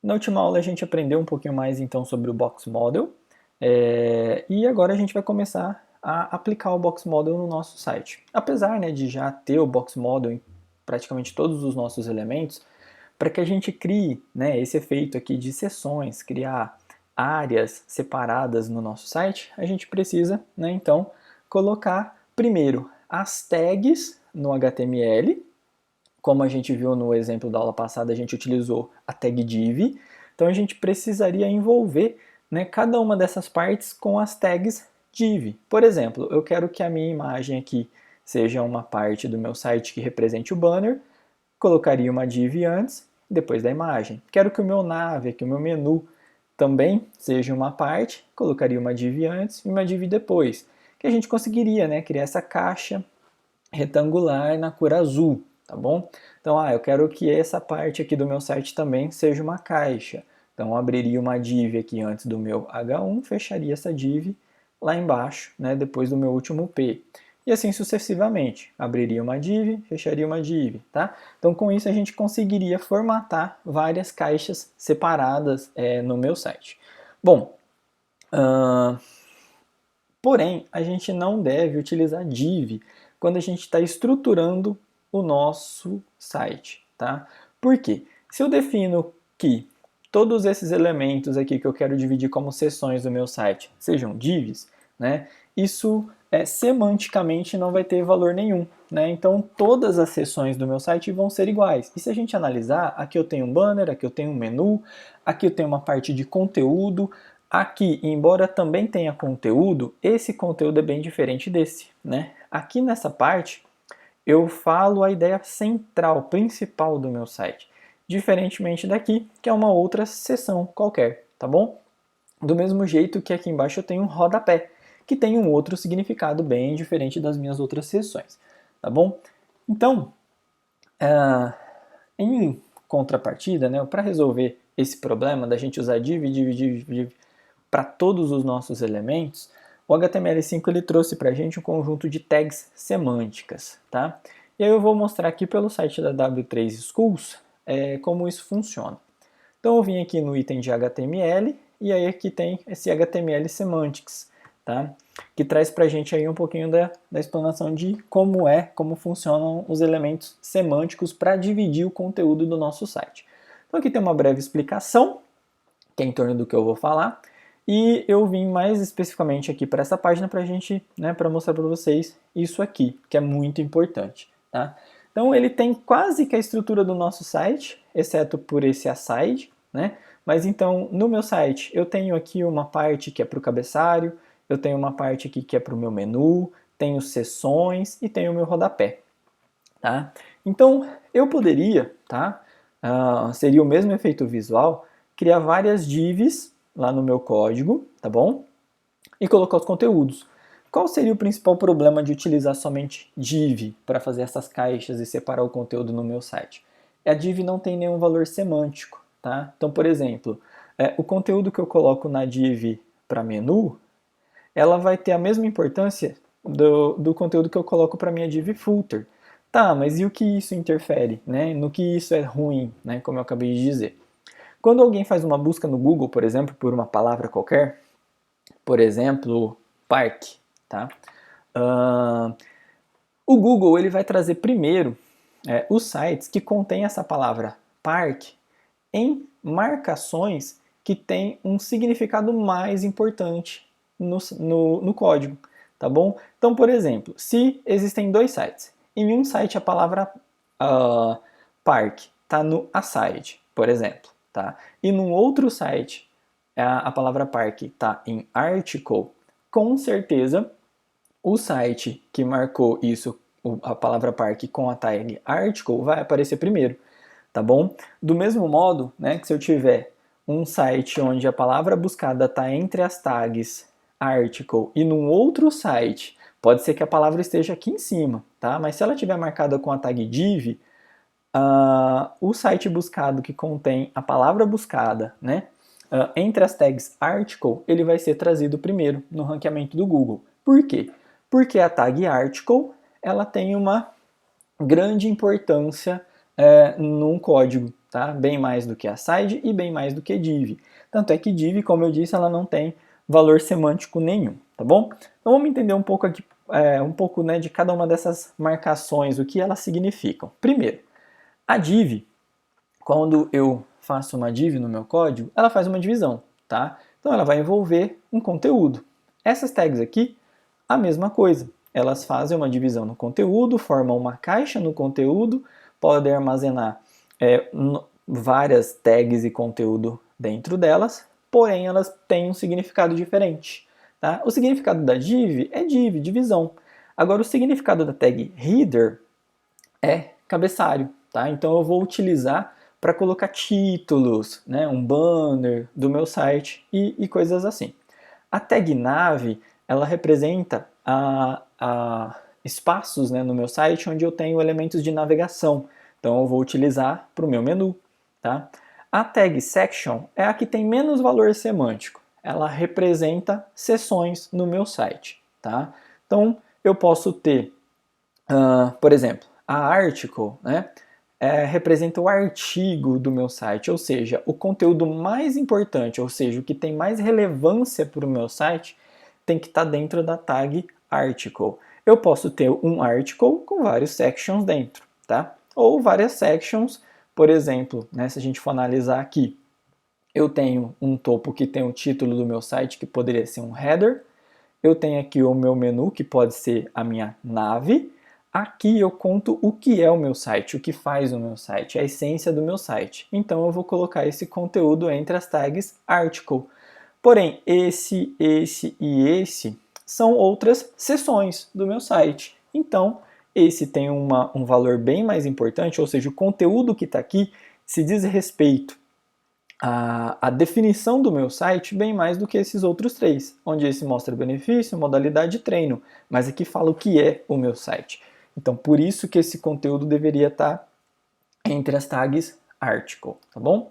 Na última aula a gente aprendeu um pouquinho mais então sobre o Box Model, e agora a gente vai começar a aplicar o Box Model no nosso site. Apesar, né, de já ter o Box Model em praticamente todos os nossos elementos, para que a gente crie, né, esse efeito aqui de seções, criar áreas separadas no nosso site, a gente precisa, né, então, colocar primeiro as tags no HTML. Como a gente viu no exemplo da aula passada, a gente utilizou a tag div, então a gente precisaria envolver, né, cada uma dessas partes com as tags div. Por exemplo, eu quero que a minha imagem aqui seja uma parte do meu site que represente o banner, colocaria uma div antes, depois da imagem. Quero que o meu nav, que o meu menu também seja uma parte, colocaria uma div antes e uma div depois. Que a gente conseguiria, né, criar essa caixa retangular na cor azul, tá bom? Então, eu quero que essa parte aqui do meu site também seja uma caixa. Então, eu abriria uma div aqui antes do meu H1, fecharia essa div lá embaixo, né, depois do meu último P. E assim sucessivamente. Abriria uma div, fecharia uma div, tá? Então, com isso, a gente conseguiria formatar várias caixas separadas no meu site. Bom, porém, a gente não deve utilizar div quando a gente está estruturando o nosso site, tá? Por quê? Se eu defino que todos esses elementos aqui que eu quero dividir como seções do meu site sejam divs, né? Isso semanticamente não vai ter valor nenhum, né? Então todas as seções do meu site vão ser iguais. E se a gente analisar, aqui eu tenho um banner, aqui eu tenho um menu, aqui eu tenho uma parte de conteúdo. Aqui, embora também tenha conteúdo, esse conteúdo é bem diferente desse, né? Aqui nessa parte, eu falo a ideia central, principal do meu site, diferentemente daqui, que é uma outra seção qualquer, tá bom? Do mesmo jeito que aqui embaixo eu tenho um rodapé, que tem um outro significado bem diferente das minhas outras seções, tá bom? Então, em contrapartida, né, para resolver esse problema da gente usar div para todos os nossos elementos, o HTML5 ele trouxe para a gente um conjunto de tags semânticas, tá? E aí eu vou mostrar aqui pelo site da W3 Schools como isso funciona. Então eu vim aqui no item de HTML e aí aqui tem esse HTML Semantics, tá? Que traz para a gente aí um pouquinho da explanação de como funcionam os elementos semânticos para dividir o conteúdo do nosso site. Então aqui tem uma breve explicação, que é em torno do que eu vou falar, e eu vim mais especificamente aqui para essa página para gente, né, para mostrar para vocês isso aqui, que é muito importante, tá? Então ele tem quase que a estrutura do nosso site, exceto por esse aside, né? Mas então no meu site eu tenho aqui uma parte que é para o cabeçalho, eu tenho uma parte aqui que é para o meu menu, tenho seções e tenho o meu rodapé, tá? Então eu poderia, tá? Seria o mesmo efeito visual, criar várias divs lá no meu código, tá bom? E colocar os conteúdos. Qual seria o principal problema de utilizar somente div para fazer essas caixas e separar o conteúdo no meu site? A div não tem nenhum valor semântico, tá? Então, por exemplo, o conteúdo que eu coloco na div para menu, ela vai ter a mesma importância do conteúdo que eu coloco para minha div footer. Tá, mas e o que isso interfere, né? No que isso é ruim, né? Como eu acabei de dizer. Quando alguém faz uma busca no Google, por exemplo, por uma palavra qualquer, por exemplo, parque, tá? Uh, o Google ele vai trazer primeiro os sites que contêm essa palavra parque em marcações que têm um significado mais importante no código, tá bom? Então, por exemplo, se existem dois sites, em um site a palavra park está no aside, por exemplo, tá? E num outro site a palavra park está em article, com certeza o site que marcou isso, a palavra park com a tag article, vai aparecer primeiro, tá bom? Do mesmo modo, né, que se eu tiver um site onde a palavra buscada está entre as tags article e num outro site, pode ser que a palavra esteja aqui em cima, tá? Mas se ela estiver marcada com a tag div, o site buscado que contém a palavra buscada, né, entre as tags article, ele vai ser trazido primeiro no ranqueamento do Google. Por quê? Porque a tag article ela tem uma grande importância num código, tá? Bem mais do que aside e bem mais do que div. Tanto é que div, como eu disse, ela não tem valor semântico nenhum, tá bom? Então vamos entender um pouco aqui, né, de cada uma dessas marcações, o que elas significam. Primeiro, a div, quando eu faço uma div no meu código, ela faz uma divisão, tá? Então ela vai envolver um conteúdo. Essas tags aqui, a mesma coisa. Elas fazem uma divisão no conteúdo, formam uma caixa no conteúdo, podem armazenar várias tags e conteúdo dentro delas, porém elas têm um significado diferente. Tá? O significado da div é div, divisão. Agora o significado da tag header é cabeçalho. Tá? Então eu vou utilizar para colocar títulos, né, um banner do meu site e coisas assim. A tag nav, ela representa espaços, né, no meu site onde eu tenho elementos de navegação. Então eu vou utilizar para o meu menu. Tá? A tag section é a que tem menos valor semântico. Ela representa seções no meu site. Tá? Então eu posso ter, por exemplo, a article, né, representa o artigo do meu site, ou seja, o conteúdo mais importante, ou seja, o que tem mais relevância para o meu site, tem que estar dentro da tag article. Eu posso ter um article com vários sections dentro, tá? Ou várias sections, por exemplo, né, se a gente for analisar aqui, eu tenho um topo que tem o título do meu site, que poderia ser um header, eu tenho aqui o meu menu, que pode ser a minha nave. Aqui eu conto o que é o meu site, o que faz o meu site, a essência do meu site. Então eu vou colocar esse conteúdo entre as tags article. Porém, esse e esse são outras seções do meu site. Então, esse tem um valor bem mais importante, ou seja, o conteúdo que está aqui se diz respeito a definição do meu site bem mais do que esses outros três, onde esse mostra benefício, modalidade e treino, mas aqui fala o que é o meu site. Então, por isso que esse conteúdo deveria estar entre as tags article, tá bom?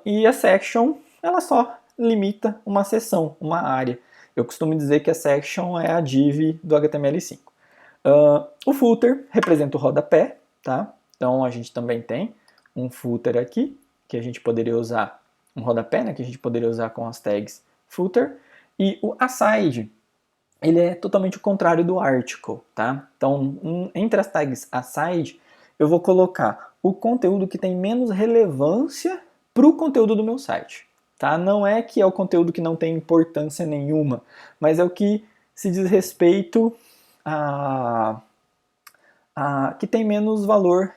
E a section, ela só limita uma seção, uma área. Eu costumo dizer que a section é a div do HTML5. O footer representa o rodapé, tá? Então, a gente também tem um footer aqui, que a gente poderia usar, um rodapé, né, que a gente poderia usar com as tags footer, e o aside, ele é totalmente o contrário do article, tá? Então, entre as tags aside, eu vou colocar o conteúdo que tem menos relevância para o conteúdo do meu site, tá? Não é que é o conteúdo que não tem importância nenhuma, mas é o que se diz respeito que tem menos valor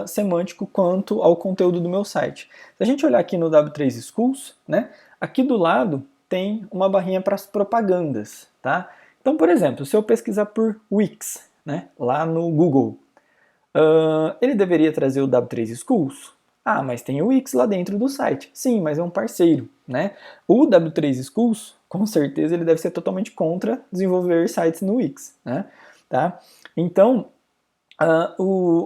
semântico quanto ao conteúdo do meu site. Se a gente olhar aqui no W3 Schools, né, aqui do lado tem uma barrinha para as propagandas, tá? Então, por exemplo, se eu pesquisar por Wix, né, lá no Google, ele deveria trazer o W3 Schools? Ah, mas tem o Wix lá dentro do site. Sim, mas é um parceiro, né? O W3 Schools, com certeza, ele deve ser totalmente contra desenvolver sites no Wix, né? Tá? Então,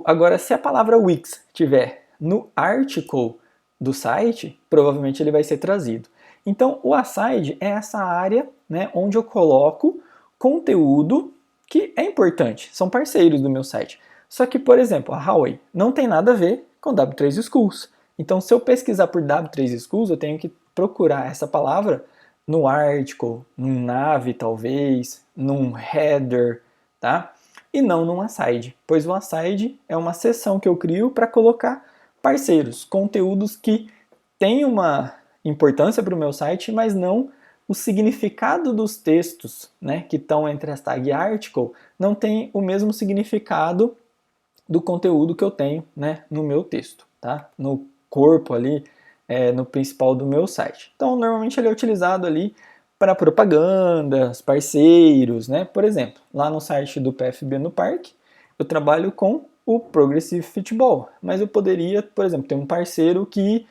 agora, se a palavra Wix tiver no article do site, provavelmente ele vai ser trazido. Então, o aside é essa área, né, onde eu coloco conteúdo que é importante, são parceiros do meu site. Só que, por exemplo, a Huawei não tem nada a ver com W3 Schools. Então, se eu pesquisar por W3 Schools, eu tenho que procurar essa palavra no article, num nav talvez, num header, tá? E não num aside, pois o aside é uma seção que eu crio para colocar parceiros, conteúdos que têm uma importância para o meu site, mas não o significado dos textos, né, que estão entre as tags article, não tem o mesmo significado do conteúdo que eu tenho, né, no meu texto, tá? No corpo ali, no principal do meu site. Então, normalmente ele é utilizado ali para propagandas, parceiros, né? Por exemplo, lá no site do PFB no Parque, eu trabalho com o Progressive Fitball, mas eu poderia, por exemplo, ter um parceiro que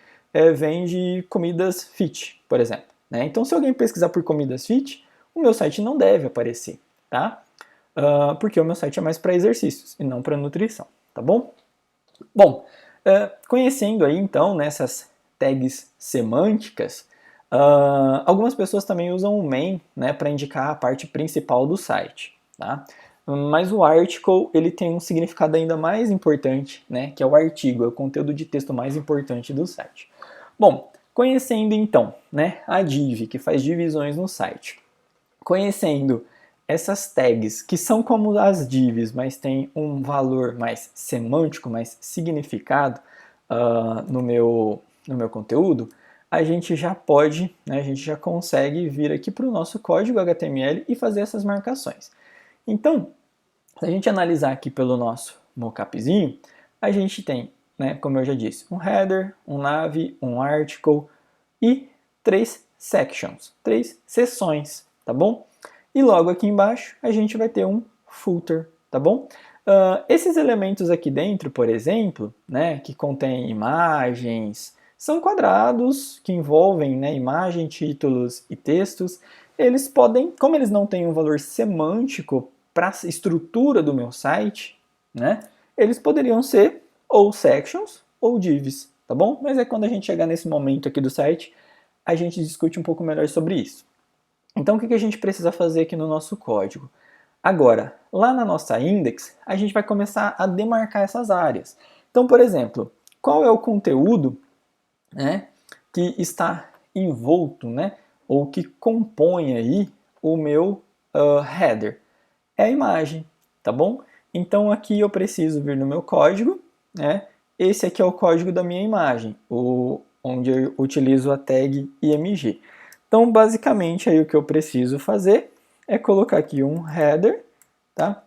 vende comidas fit, por exemplo, né? Então, se alguém pesquisar por comidas fit, o meu site não deve aparecer, tá? Porque o meu site é mais para exercícios e não para nutrição, tá bom? Bom, conhecendo aí então nessas tags semânticas, algumas pessoas também usam o main, né, para indicar a parte principal do site. Tá? Mas o article, ele tem um significado ainda mais importante, né, que é o artigo, é o conteúdo de texto mais importante do site. Bom, conhecendo então, né, a div, que faz divisões no site, conhecendo essas tags, que são como as divs, mas tem um valor mais semântico, mais significado no meu conteúdo, a gente já pode, né, a gente já consegue vir aqui para o nosso código HTML e fazer essas marcações. Então, se a gente analisar aqui pelo nosso mockupzinho, a gente tem, né, como eu já disse, um header, um nav, um article e 3 sections, 3 seções, tá bom? E logo aqui embaixo a gente vai ter um footer, tá bom? Esses elementos aqui dentro, por exemplo, né, que contém imagens, são quadrados que envolvem, né, imagem, títulos e textos. Eles podem, como eles não têm um valor semântico para a estrutura do meu site, né, eles poderiam ser ou sections ou divs, tá bom? Mas é quando a gente chegar nesse momento aqui do site, a gente discute um pouco melhor sobre isso. Então, o que a gente precisa fazer aqui no nosso código? Agora, lá na nossa index, a gente vai começar a demarcar essas áreas. Então, por exemplo, qual é o conteúdo, né, que está envolto, né, ou que compõe aí o meu header? É a imagem, tá bom? Então, aqui eu preciso vir no meu código, né? Esse aqui é o código da minha imagem, onde eu utilizo a tag img. Então, basicamente, aí o que eu preciso fazer é colocar aqui um header, tá?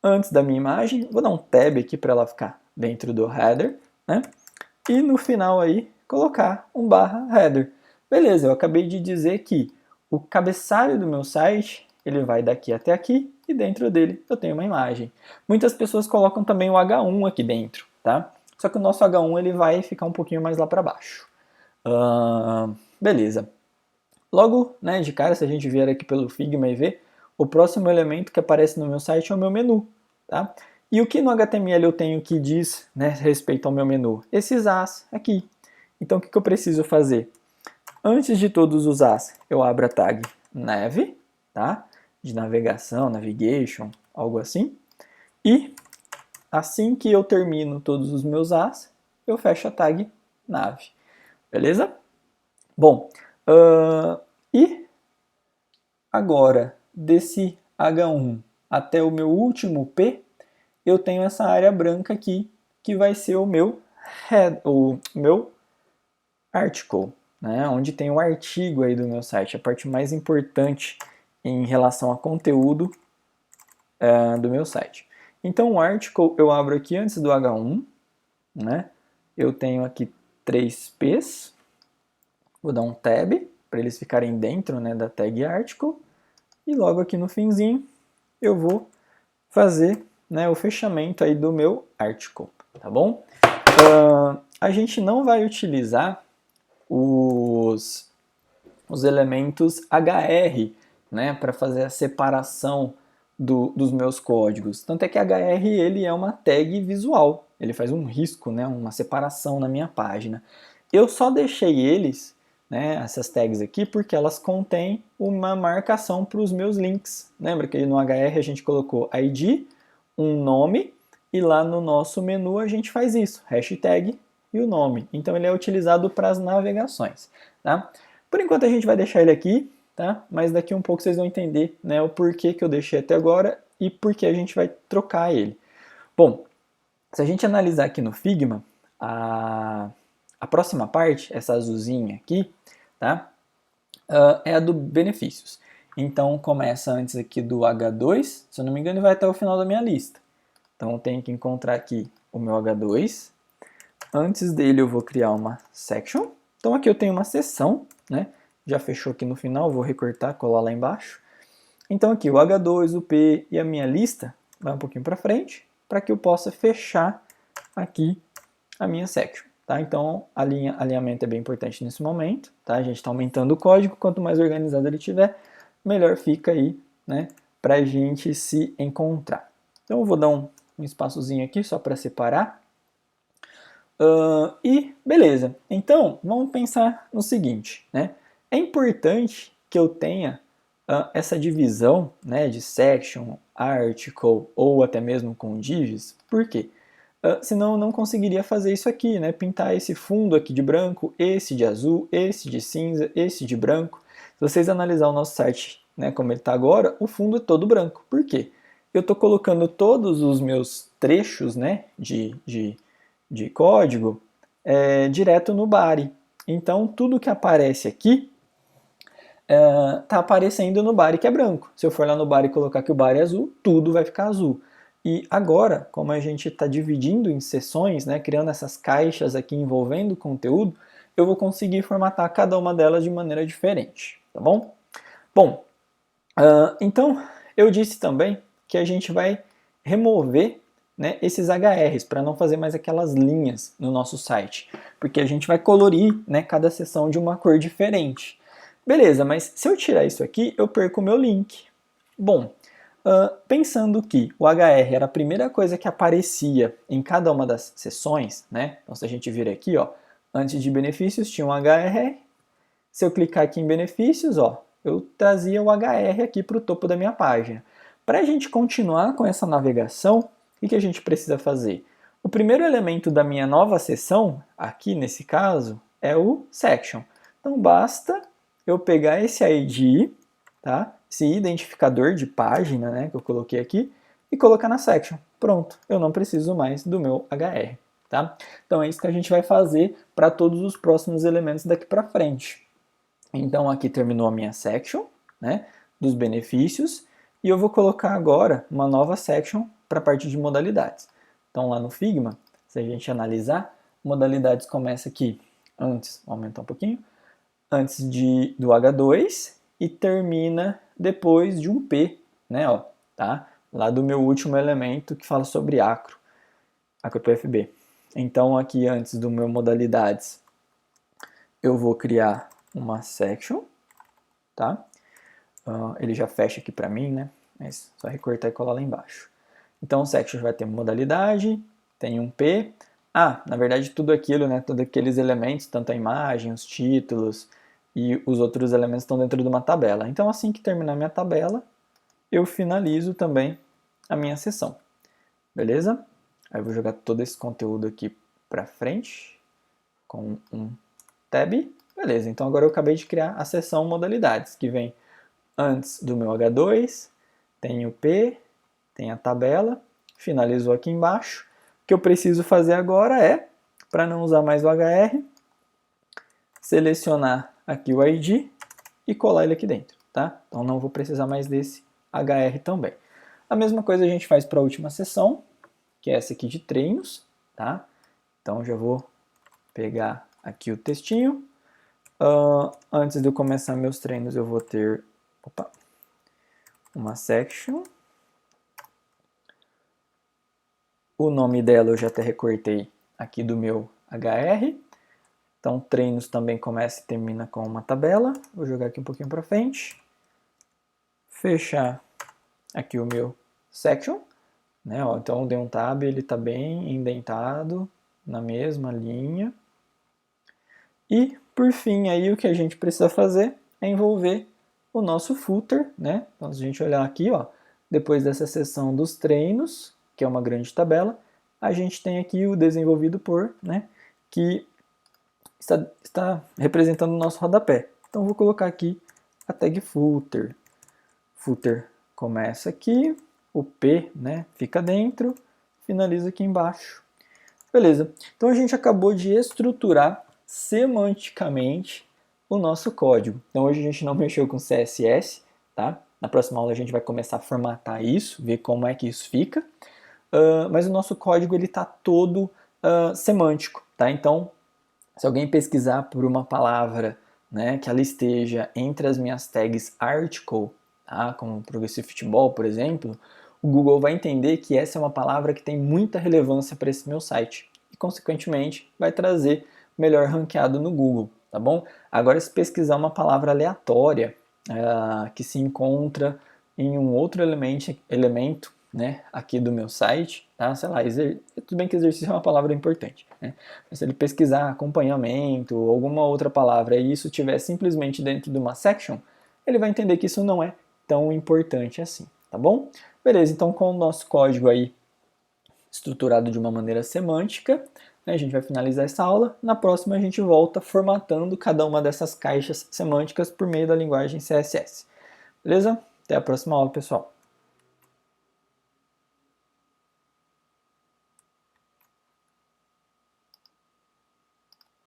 Antes da minha imagem, vou dar um tab aqui para ela ficar dentro do header, né? E no final aí, colocar um barra header. Beleza, eu acabei de dizer que o cabeçalho do meu site, ele vai daqui até aqui, e dentro dele eu tenho uma imagem. Muitas pessoas colocam também o H1 aqui dentro, tá? Só que o nosso H1 ele vai ficar um pouquinho mais lá para baixo. Beleza. Logo, né, de cara, se a gente vier aqui pelo Figma e ver, o próximo elemento que aparece no meu site é o meu menu, tá? E o que no HTML eu tenho que diz, né, respeito ao meu menu? Esses as aqui. Então, o que eu preciso fazer? Antes de todos os as, eu abro a tag nav, tá? De navegação, navigation, algo assim. E assim que eu termino todos os meus as, eu fecho a tag nav. Beleza? Bom, e agora, desse H1 até o meu último P, eu tenho essa área branca aqui, que vai ser o meu article, né? Onde tem o artigo aí do meu site, a parte mais importante em relação a conteúdo do meu site. Então o article eu abro aqui antes do H1, né? Eu tenho aqui 3 P's, vou dar um tab para eles ficarem dentro, né, da tag article, e logo aqui no finzinho eu vou fazer, né, o fechamento aí do meu article, tá bom? A gente não vai utilizar os elementos HR, né, para fazer a separação dos meus códigos. Tanto é que HR ele é uma tag visual, ele faz um risco, né, uma separação na minha página. Eu só deixei eles, né, essas tags aqui, porque elas contêm uma marcação para os meus links. Lembra que no HR a gente colocou ID, um nome, e lá no nosso menu a gente faz isso, hashtag e o nome. Então ele é utilizado para as navegações, tá? Por enquanto a gente vai deixar ele aqui, tá? Mas daqui um pouco vocês vão entender, né, o porquê que eu deixei até agora e por que a gente vai trocar ele. Bom, se a gente analisar aqui no Figma, a próxima parte, essa azulzinha aqui, tá? É a do benefícios. Então começa antes aqui do H2, se eu não me engano, e vai até o final da minha lista. Então eu tenho que encontrar aqui o meu H2. Antes dele eu vou criar uma section. Então aqui eu tenho uma seção, né? Já fechou aqui no final, vou recortar, colar lá embaixo. Então aqui o H2, o P e a minha lista vai um pouquinho para frente, para que eu possa fechar aqui a minha section. Tá? Então alinhamento é bem importante nesse momento. Tá? A gente está aumentando o código, quanto mais organizado ele tiver, melhor fica aí, né, para a gente se encontrar. Então eu vou dar um espaçozinho aqui só para separar. E beleza, então vamos pensar no seguinte, né? É importante que eu tenha essa divisão, né, de section, article ou até mesmo com divs. Por quê? Senão eu não conseguiria fazer isso aqui, né? Pintar esse fundo aqui de branco, esse de azul, esse de cinza, esse de branco. Se vocês analisar o nosso site, né, como ele está agora, o fundo é todo branco. Por quê? Eu estou colocando todos os meus trechos, né, de código direto no body. Então, tudo que aparece aqui está aparecendo no body que é branco. Se eu for lá no body e colocar que o body é azul, tudo vai ficar azul. E agora, como a gente está dividindo em seções, né, criando essas caixas aqui envolvendo o conteúdo, eu vou conseguir formatar cada uma delas de maneira diferente, tá bom? Bom, então eu disse também que a gente vai remover, né, esses HRs para não fazer mais aquelas linhas no nosso site, porque a gente vai colorir, né, cada seção de uma cor diferente. Beleza, mas se eu tirar isso aqui, eu perco o meu link. Bom, pensando que o HR era a primeira coisa que aparecia em cada uma das seções, né? Então se a gente vir aqui, ó, antes de benefícios tinha um HR. Se eu clicar aqui em benefícios, ó, eu trazia o HR aqui para o topo da minha página. Para a gente continuar com essa navegação, o que a gente precisa fazer? O primeiro elemento da minha nova seção, aqui nesse caso, é o section. Então basta eu pegar esse ID, tá? Esse identificador de página, né, que eu coloquei aqui, e colocar na section. Pronto, eu não preciso mais do meu HR. Tá? Então é isso que a gente vai fazer para todos os próximos elementos daqui para frente. Então aqui terminou a minha section, né, dos benefícios, e eu vou colocar agora uma nova section para a parte de modalidades. Então lá no Figma, se a gente analisar, modalidades começa aqui antes, vou aumentar um pouquinho, antes do H2 e termina depois de um P, né, ó, tá? Lá do meu último elemento que fala sobre acro PFB. Então aqui antes do meu modalidades, eu vou criar uma section, tá? Ele já fecha aqui para mim, né? Mas só recortar e colar lá embaixo. Então o section vai ter modalidade, tem um P. Na verdade tudo aquilo, né? Todos aqueles elementos, tanto a imagem, os títulos e os outros elementos estão dentro de uma tabela. Então assim que terminar minha tabela, eu finalizo também a minha seção. Beleza? Aí eu vou jogar todo esse conteúdo aqui para frente com um tab. Beleza, então agora eu acabei de criar a seção modalidades, que vem antes do meu H2, tem o P, tem a tabela, finalizou aqui embaixo. O que eu preciso fazer agora é, para não usar mais o HR, selecionar aqui o ID e colar ele aqui dentro, tá? Então não vou precisar mais desse HR também. A mesma coisa a gente faz para a última seção, que é essa aqui de treinos, tá? Então já vou pegar aqui o textinho. Antes de eu começar meus treinos, eu vou ter uma section. O nome dela eu já até recortei aqui do meu HR. Então, treinos também começa e termina com uma tabela. Vou jogar aqui um pouquinho para frente. Fechar aqui o meu section. Né? Então, dei um tab, ele está bem indentado, na mesma linha. E, por fim, aí o que a gente precisa fazer é envolver o nosso footer, né? Então, se a gente olhar aqui, ó, depois dessa seção dos treinos, que é uma grande tabela, a gente tem aqui o desenvolvido por, né, que está representando o nosso rodapé. Então, vou colocar aqui a tag footer. Footer começa aqui, o P, né, fica dentro, finaliza aqui embaixo. Beleza. Então, a gente acabou de estruturar semanticamente o nosso código. Então hoje a gente não mexeu com CSS, tá? Na próxima aula a gente vai começar a formatar isso, ver como é que isso fica. Mas o nosso código ele está todo semântico, tá? Então, se alguém pesquisar por uma palavra, né, que ela esteja entre as minhas tags article, tá? Como Progressive Futebol, por exemplo, o Google vai entender que essa é uma palavra que tem muita relevância para esse meu site e, consequentemente, vai trazer melhor ranqueado no Google, tá bom? Agora, se pesquisar uma palavra aleatória que se encontra em um outro elemento, né, aqui do meu site, tá? Sei lá, tudo bem que exercício é uma palavra importante, né? Mas se ele pesquisar acompanhamento ou alguma outra palavra e isso estiver simplesmente dentro de uma section, ele vai entender que isso não é tão importante assim, tá bom? Beleza, então com o nosso código aí estruturado de uma maneira semântica, né, a gente vai finalizar essa aula. Na próxima a gente volta formatando cada uma dessas caixas semânticas por meio da linguagem CSS. Beleza? Até a próxima aula, pessoal.